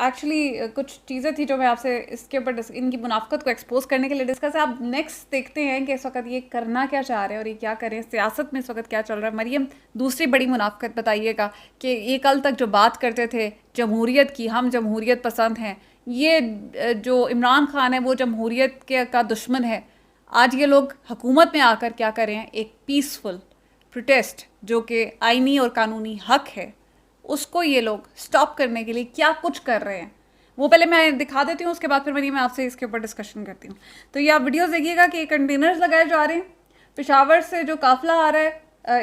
Actually کچھ چیزیں تھیں جو میں آپ سے اس کے اوپر ان کی منافقت کو ایکسپوز کرنے کے لیے ڈسکس ہے. آپ نیکسٹ دیکھتے ہیں کہ اس وقت یہ کرنا کیا چاہ رہے ہیں اور یہ کیا کریں, سیاست میں اس وقت کیا چل رہا ہے. مریم, دوسری بڑی منافقت بتائیے گا کہ یہ کل تک جو بات کرتے تھے جمہوریت کی, ہم جمہوریت پسند ہیں, یہ جو عمران خان ہے وہ جمہوریت کا دشمن ہے. آج یہ لوگ حکومت میں آ کر کیا کریں ہیں, ایک پیسفل پروٹیسٹ جو کہ آئینی اور قانونی حق ہے, اس کو یہ لوگ سٹاپ کرنے کے لیے کیا کچھ کر رہے ہیں. وہ پہلے میں دکھا دیتی ہوں, اس کے بعد پھر میں آپ سے اس کے اوپر ڈسکشن کرتی ہوں. تو یہ آپ ویڈیوز دیکھیے گا کہ کنٹینرز لگائے جا رہے ہیں. پشاور سے جو قافلہ آ رہا ہے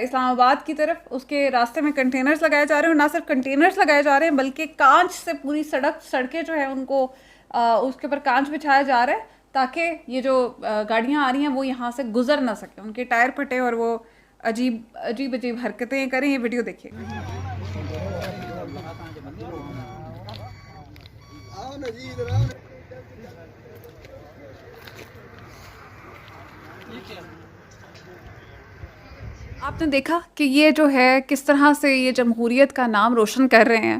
اسلام آباد کی طرف, اس کے راستے میں کنٹینرز لگائے جا رہے ہیں. اور نہ صرف کنٹینرز لگائے جا رہے ہیں بلکہ کانچ سے پوری سڑکیں جو ہیں ان کو اس کے اوپر کانچ بچھایا جا رہا ہے تاکہ یہ جو گاڑیاں آ رہی ہیں وہ یہاں سے گزر نہ سکیں, ان کے ٹائر پھٹے اور وہ عجیب حرکتیں کریں. یہ ویڈیو دیکھیے. آپ نے دیکھا کہ یہ جو ہے کس طرح سے یہ جمہوریت کا نام روشن کر رہے ہیں,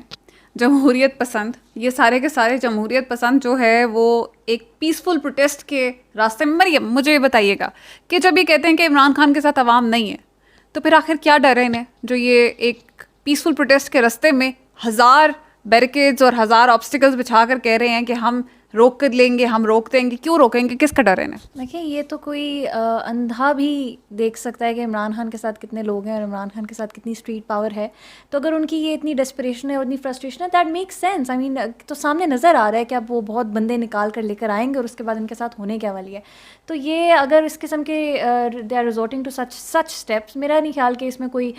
جمہوریت پسند. یہ سارے کے سارے جمہوریت پسند جو ہے وہ ایک پیسفل پروٹیسٹ کے راستے میں. مریم, مجھے یہ بتائیے گا کہ جب یہ کہتے ہیں کہ عمران خان کے ساتھ عوام نہیں ہے, تو پھر آخر کیا ڈر ہے انہیں جو یہ ایک پیسفل پروٹیسٹ کے راستے میں ہزار بیریکیڈز اور ہزار آبسٹیکلز بچھا کر کہہ رہے ہیں کہ ہم روک کر لیں گے, ہم روک دیں گے. کیوں روکیں گے, کس کا ڈر ہے انہیں؟ دیکھیں, یہ تو کوئی اندھا بھی دیکھ سکتا ہے کہ عمران خان کے ساتھ کتنے لوگ ہیں اور عمران خان کے ساتھ کتنی اسٹریٹ پاور ہے. تو اگر ان کی یہ اتنی ڈسپریشن ہے اور اتنی فرسٹریشن ہے, دیٹ میک سینس. آئی مین, تو سامنے نظر آ رہا ہے کہ اب وہ بہت بندے نکال کر لے کر آئیں گے اور اس کے بعد ان کے ساتھ ہونے کیا والی ہے. تو یہ اگر اس قسم کے they are resorting to such steps, میرا نہیں خیال کہ اس میں کوئی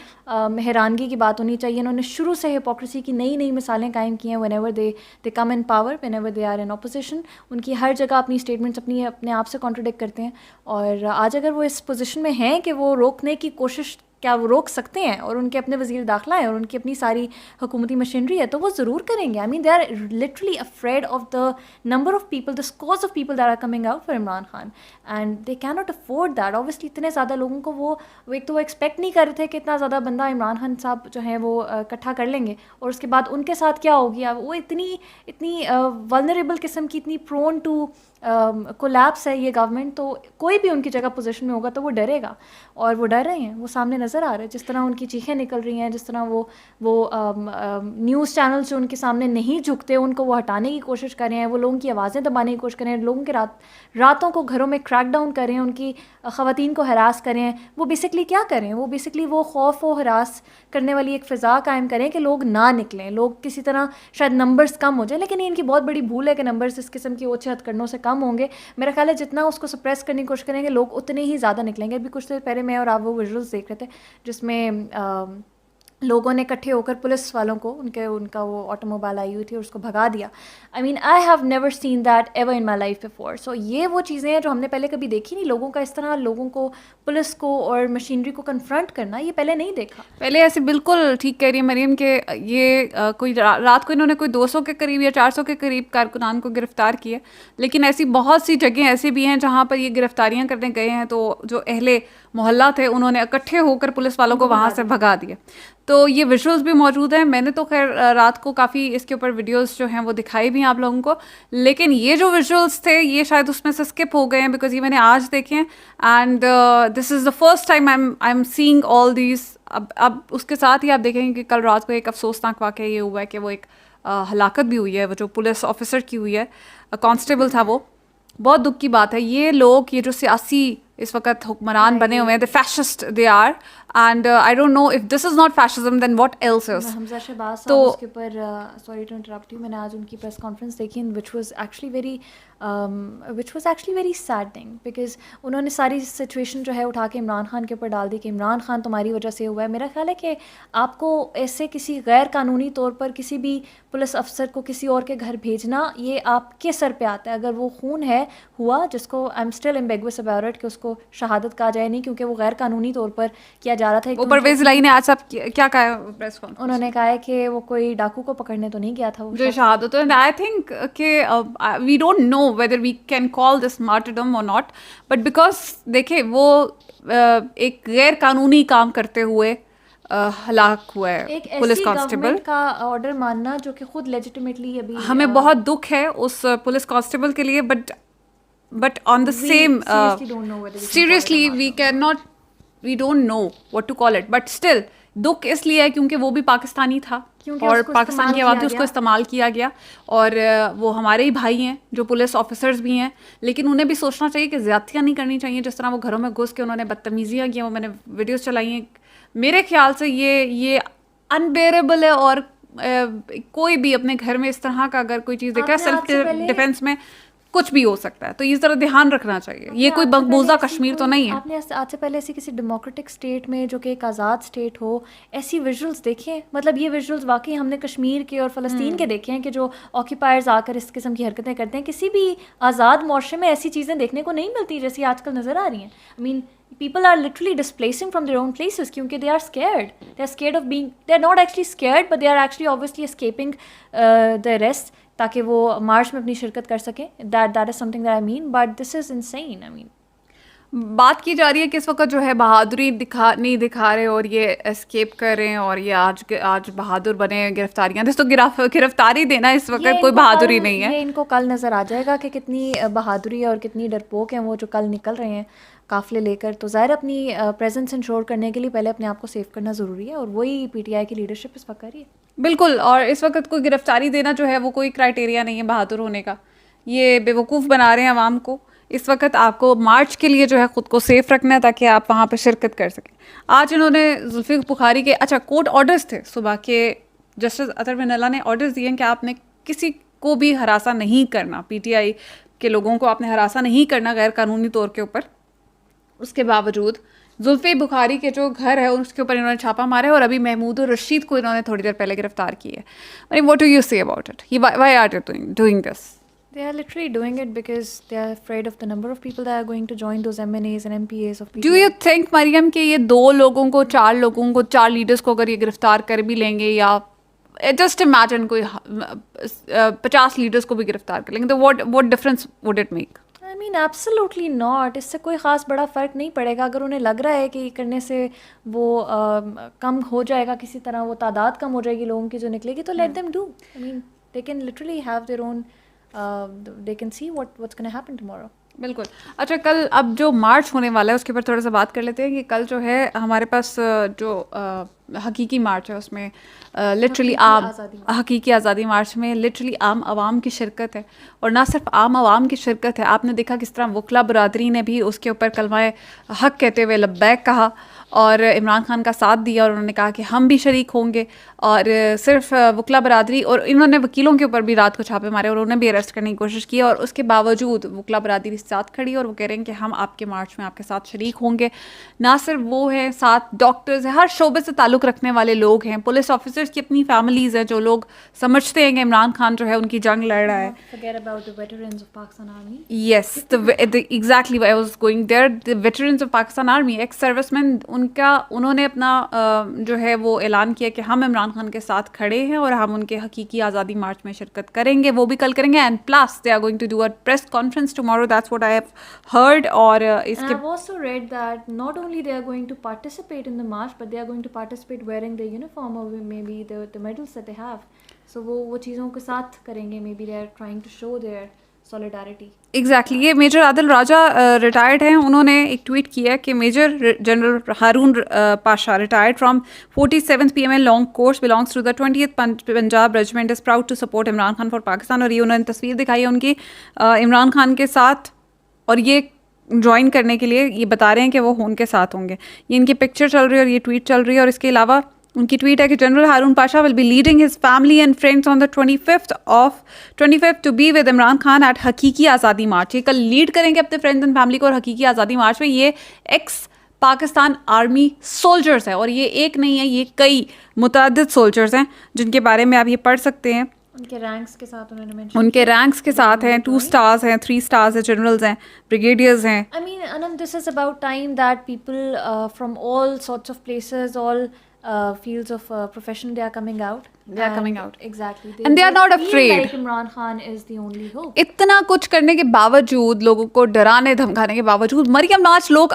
حیرانگی کی بات ہونی چاہیے. انہوں نے شروع سے ہپوکریسی کی نئی مثالیں قائم کی ہیں. Whenever they come in power, whenever they are in opposition, ان کی ہر جگہ اپنی اسٹیٹمنٹس اپنے آپ سے کانٹراڈکٹ کرتے ہیں. اور آج اگر وہ اس پوزیشن میں ہیں کہ وہ روکنے کی کوشش, کیا وہ روک سکتے ہیں, اور ان کے اپنے وزیر داخلہ ہیں اور ان کی اپنی ساری حکومتی مشینری ہے, تو وہ ضرور کریں گے. I mean, they are literally afraid of the number of people, the scores of people that are coming out for Imran Khan, and they can not afford that. Obviously اتنے زیادہ لوگوں کو وہ ایک تو وہ ایکسپیکٹ نہیں کر رہے تھے کہ اتنا زیادہ بندہ عمران خان صاحب جو ہیں وہ اکٹھا کر لیں گے, اور اس کے بعد ان کے ساتھ کیا ہوگی. وہ اتنی ولنریبل قسم کی, اتنی پرون ٹو کولیپس ہے یہ گورنمنٹ. تو کوئی بھی ان کی جگہ پوزیشن میں ہوگا تو وہ ڈرے گا, اور وہ ڈر رہے ہیں. وہ سامنے نظر آ رہا ہے جس طرح ان کی چیخیں نکل رہی ہیں, جس طرح وہ نیوز چینلز جو ان کے سامنے نہیں جھکتے ان کو وہ ہٹانے کی کوشش کر رہے ہیں, وہ لوگوں کی آوازیں دبانے کی کوشش کر رہے ہیں, لوگوں کے راتوں کو گھروں میں کریک ڈاؤن کر رہے ہیں, ان کی خواتین کو ہراس کر رہے ہیں. وہ بیسکلی کیا کریں, وہ بیسکلی وہ خوف و ہراس کرنے والی ایک فضا قائم کریں کہ لوگ نہ نکلیں, لوگ کسی طرح شاید نمبرز کم ہو جائیں. لیکن ان کی بہت بڑی بھول ہے کہ نمبرز اس قسم کی اوچھے ہتھ کرنوں سے کم ہوں گے. میرا خیال ہے جتنا اس کو سپریس کرنے کی کوشش کریں گے لوگ اتنے ہی زیادہ نکلیں گے. ابھی کچھ دیر پہلے میں اور آپ وہ ویژولز دیکھ رہے تھے جس میں لوگوں نے اکٹھے ہو کر پولیس والوں کو ان کا وہ آٹو موبائل آئی ہوئی تھی اور اس کو بھگا دیا. I mean, I have never seen that ever in my life before. So یہ وہ چیزیں ہیں جو ہم نے پہلے کبھی دیکھی نہیں. لوگوں کا اس طرح لوگوں کو, پولیس کو اور مشینری کو کنفرنٹ کرنا, یہ پہلے نہیں دیکھا. پہلے ایسے بالکل ٹھیک کہہ رہی ہے مریم کہ یہ کوئی رات کو انہوں نے کوئی 200 کے قریب یا 400 کے قریب کارکنان کو گرفتار کیا, لیکن ایسی بہت سی جگہیں ایسی بھی ہیں جہاں پر یہ گرفتاریاں کرنے گئے ہیں تو جو اہل محلہ تھے انہوں نے اکٹھے ہو کر پولیس والوں کو وہاں سے بھگا دیا. تو یہ ویژولز بھی موجود ہیں. میں نے تو خیر رات کو کافی اس کے اوپر ویڈیوز جو ہیں وہ دکھائی بھی ہیں آپ لوگوں کو, لیکن یہ جو ویژولز تھے یہ شاید اس میں سے اسکپ ہو گئے ہیں, بیکاز یہ میں نے آج دیکھے ہیں. And this is the first time I am seeing all these. اب اس کے ساتھ ہی آپ دیکھیں گے کہ کل رات کو ایک افسوسناک واقعہ یہ ہوا ہے کہ وہ ایک ہلاکت بھی ہوئی ہے, وہ جو پولیس آفیسر کی ہوئی ہے, کانسٹیبل تھا. وہ بہت دکھ کی بات ہے. یہ لوگ, یہ جو سیاسی اس وقت حکمران بنے ہوئے ہیں, the fascist they are, and I don't know if this is not fascism then what else is. حمزہ شہباز صاحب اس کے اوپر, سوری ٹو انٹرپٹ یو, میں نے آج ان کی پریس کانفرنس دیکھی which was actually very saddening, because انہوں نے ساری سچویشن جو ہے اٹھا کے عمران خان کے اوپر ڈال دی کہ عمران خان تمہاری وجہ سے ہوا ہے. میرا خیال ہے کہ آپ کو ایسے کسی غیر قانونی طور پر کسی بھی پولیس افسر کو کسی اور کے گھر بھیجنا, یہ آپ کے سر پہ آتا ہے. اگر وہ خون ہے ہوا جس کو I am still ambiguous about it کہ اس کو شہادت کہا جائے نہیں, کیونکہ وہ غیر قانونی طور پر کیا جا رہا تھا. وہ پرویز الہی نے آج صاحب کیا کہا پریس کانفرنس, انہوں نے کہا ہے کہ وہ کوئی ڈاکو کو پکڑنے تو نہیں گیا تھا وہ جو شہادت. اینڈ آئی تھنک کہ we don't know whether we can call this martyrdom اور ناٹ, بٹ بیکاز دیکھیں وہ ایک غیر قانونی کام کرتے ہوئے ہلاک ہوا ہے ایک پولیس ایسی کانسٹیبل. گورنمنٹ کا آرڈر ماننا جو کہ خود لیجیٹیمیٹلی ابھی ہمیں بہت دکھ ہے اس پولیس کانسٹیبل کے لیے, but on the same seriously we don't know what to call it, but still دکھ اس لیے ہے کیونکہ وہ بھی پاکستانی تھا اور پاکستان کی عوام تھی, اس کو استعمال کیا گیا, اور وہ ہمارے ہی بھائی ہیں جو پولیس آفیسرز بھی ہیں, لیکن انہیں بھی سوچنا چاہیے کہ زیادتیاں نہیں کرنی چاہیے. جس طرح وہ گھروں میں گھس کے انہوں نے بدتمیزیاں کی, وہ میں نے ویڈیوز چلائی ہیں, میرے خیال سے یہ انبیئریبل ہے. اور کوئی بھی اپنے گھر میں اس طرح کا اگر کوئی چیز دیکھا سیلف ڈیفینس میں کچھ بھی ہو سکتا ہے, تو اس طرح دھیان رکھنا چاہیے. یہ کوئی مقبوضہ کشمیر تو نہیں ہے. آپ نے آج سے پہلے ایسی کسی ڈیموکریٹک اسٹیٹ میں جو کہ ایک آزاد اسٹیٹ ہو ایسی ویژولس دیکھے ہیں؟ مطلب یہ ویژولس واقعی ہم نے کشمیر کے اور فلسطین کے دیکھے ہیں کہ جو آکیپائرز آ کر اس قسم کی حرکتیں کرتے ہیں. کسی بھی آزاد معاشرے میں ایسی چیزیں دیکھنے کو نہیں ملتی جیسی آج کل نظر آ رہی ہیں. آئی مین people are literally displacing from their own places کیونکہ they are scared of being, they are not actually scared but they are actually obviously escaping the arrest تاکہ وہ مارچ میں اپنی شرکت کر سکیں. that is something that I mean, but this is insane. I mean بات کی جا رہی ہے کہ اس وقت جو ہے بہادری نہیں دکھا رہے اور یہ اسکیپ کر رہے ہیں, اور یہ آج بہادر بنے گرفتاریاں. تو گرفتاری دینا اس وقت کوئی بہادری نہیں ہے. یہ ان کو کل نظر آ جائے گا کہ کتنی بہادری ہے اور کتنی ڈرپوک ہیں وہ جو کل نکل رہے ہیں قافلے لے کر. تو ظاہر اپنی پریزنس انشور کرنے کے لیے پہلے اپنے آپ کو سیف کرنا ضروری ہے, اور وہی پی ٹی آئی کی لیڈرشپ اس وقت کر رہی ہے. بالکل. اور اس وقت کوئی گرفتاری دینا جو ہے وہ کوئی کرائٹیریا نہیں ہے بہادر ہونے کا. یہ بیوقوف بنا رہے ہیں عوام کو. اس وقت آپ کو مارچ کے لیے جو ہے خود کو سیف رکھنا ہے تاکہ آپ وہاں پہ شرکت کر سکیں. آج انہوں نے ذوالفقار بخاری کے کورٹ آرڈرز تھے صبح کے, جسٹس اطہر بن اللہ نے آرڈرز دیے ہیں کہ آپ نے کسی کو بھی ہراساں نہیں کرنا, پی ٹی آئی کے لوگوں کو آپ نے ہراساں نہیں کرنا غیر قانونی طور کے اوپر. اس کے باوجود ذوالفقار بخاری کے جو گھر ہے اس کے اوپر انہوں نے چھاپہ مارا ہے, اور ابھی محمود الرشید کو انہوں نے تھوڑی دیر پہلے گرفتار کی ہے. What do you say about it? Why are you doing this? They are literally doing it because they are afraid of the number of people that are going to join those MNAs and MPAs of PTI. Do you think مریم کہ یہ 2 لوگوں کو 4 لوگوں کو 4 leaders کو اگر یہ گرفتار کر بھی لیں گے, یا جسٹ امیجن کوئی 50 لیڈرز کو بھی گرفتار کر لیں گے, تو what difference would it make? I mean absolutely not. اس سے کوئی خاص بڑا فرق نہیں پڑے گا. اگر انہیں لگ رہا ہے کہ یہ کرنے سے وہ کم ہو جائے گا, کسی طرح وہ تعداد کم ہو جائے گی لوگوں کی جو نکلے گی, تو let them do. I mean they can literally have their own they can see what's going to happen tomorrow. بالکل. اچھا, کل اب جو مارچ ہونے والا ہے اس کے اوپر تھوڑا سا بات کر لیتے ہیں کہ کل جو ہے ہمارے پاس جو حقیقی مارچ ہے اس میں لٹرلی عام حقیقی آزادی مارچ میں لٹرلی عام عوام کی شرکت ہے. اور نہ صرف عام عوام کی شرکت ہے, آپ نے دیکھا کس طرح وکلا برادری نے بھی اس کے اوپر کلمہ حق کہتے ہوئے لبیک کہا اور عمران خان کا ساتھ دیا, اور انہوں نے کہا کہ ہم بھی شریک ہوں گے. اور صرف وکلا برادری, اور انہوں نے وکیلوں کے اوپر بھی رات کو چھاپے مارے اور انہیں بھی اریسٹ کرنے کی کوشش کی, اور اس کے باوجود وکلا برادری ساتھ کھڑی, اور وہ کہہ رہے ہیں کہ ہم آپ کے مارچ میں آپ کے ساتھ شریک ہوں گے. نہ صرف وہ ہیں, ساتھ ڈاکٹرز ہیں, ہر شعبے سے تعلق رکھنے والے لوگ ہیں, پولیس آفیسرز کی اپنی فیملیز ہیں جو لوگ سمجھتے ہیں کہ عمران خان جو ہے ان کی جنگ لڑ رہا ہے. Forget about the veterans of Pakistan Army. Yes, exactly I was going there. The veterans of Pakistan Army, ex servicemen, انہوں نے اپنا جو ہے وہ اعلان کیا کہ ہم عمران خان کے ساتھ کھڑے ہیں اور ہم ان کے حقیقی آزادی مارچ میں شرکت کریں گے. وہ بھی کل کریں گے, and plus they are going to do a press conference tomorrow. That's what I have heard. اور اس کے I've also read that not only they are going to participate in the march but they are going to participate wearing their uniform or maybe the medals that they have. So وہ چیزوں کے ساتھ کریں گے. Maybe they are trying to show their solidarity. Exactly. یہ major Adil Raja retired ہیں, انہوں نے ایک ٹویٹ کیا کہ major general Haroon Pasha retired from 47th PML long course belongs to the 20th Punjab regiment is proud to support Imran Khan for Pakistan. اور یہ انہوں نے تصویر دکھائی ہے ان کی عمران خان کے ساتھ, اور یہ جوائن کرنے کے لیے یہ بتا رہے ہیں کہ وہ ان کے ساتھ ہوں گے. یہ ان کی پکچر چل رہی ہے اور یہ ٹویٹ چل رہی ہے. اور اس کے علاوہ ان کی ٹویٹ ہے کہ general Haroon Pasha will be leading his family and friends on the 25th to be with Imran Khan at Haqeeqi Azadi March. یہ کل لیڈ کریں گے اپنے فرینڈس اینڈ فیملی کو اور حقیقی آزادی مارچ میں. یہ ایکس پاکستان آرمی سولجرز ہیں, اور یہ ایک نہیں ہے, یہ کئی متعدد سولجرز ہیں جن کے بارے میں آپ یہ پڑھ سکتے ہیں. ان کے رینکس کے ساتھ انہوں نے mention ان کے رینکس کے ساتھ ہیں, 2 stars ہیں, 3 stars ہیں, جنرلز ہیں, بریگیڈیئرز ہیں. I mean, Anand, this is about time that people from all sorts of places, all fields of profession, they are coming out. They are coming out. Exactly. And they are not feel afraid. like Imran Khan is the only hope. اتنا کچھ کرنے کے باوجود, لوگوں کو ڈرانے دھمکانے کے باوجود, مریم آج لوگ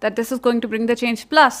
that this is going to bring the change. Plus,